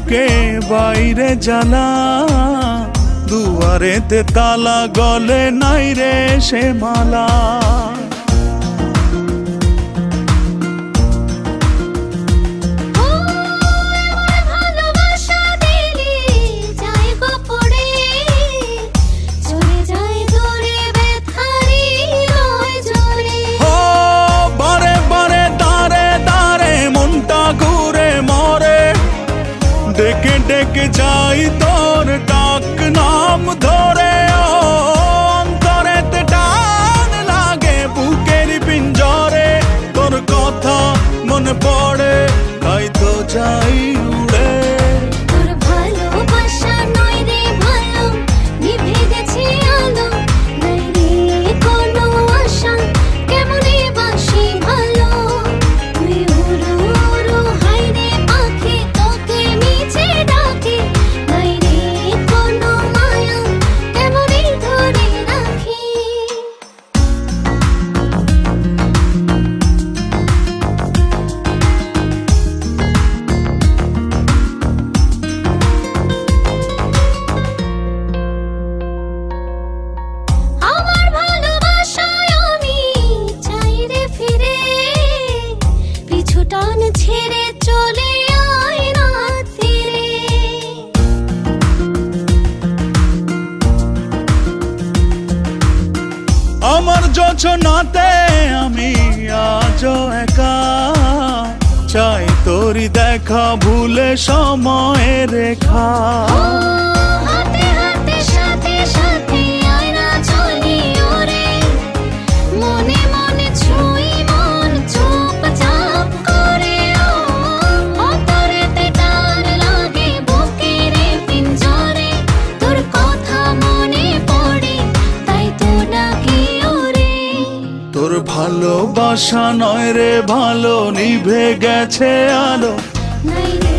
বুকে বাইরে জ্বালা, দুয়ারেতে তালা, গলে নাই রে সে মালা। ডেকে ডেকে যাই তোর ডাক নাম ধরে, অন্তরেতে টান লাগে বুকের পিঞ্জরে। তোর কথা মনে পড়ে তাই তো যাই উড়ে। তোর ভালোবাসা নয় রে ভালো, নিভে গেছে আলো, নাই রে কোনো আশা, কেমনে বাসি ভালো। তুই উড়ো উড়ো হাই রে পাখি, তোকে নিচে ডাকে, নাই রে কোনো মায়া, কেমনে ধরে রাখি। আমার ভালোবাসায় আমি চাই রে ফিরে, পিছু টান ছেড়ে চলে আয় রাত ফিরে। আমার যোজনাতে আমি আজও একা, চাই তোরি দেখা ভুলে সময়ের রেখা। হাতে হাতে সাথে সাথে আয় না চলি ওরে, মনে মনে ছুঁই মন চুপচাপ করে। অন্তরেতে টান লাগে বুকের পিঞ্জরে, তোর কথা মনে পড়ে তাই তো ডাকি ওরে। তোর ভালোবাসা নয় রে ভালো, নিভে গেছে আলো, নাই রে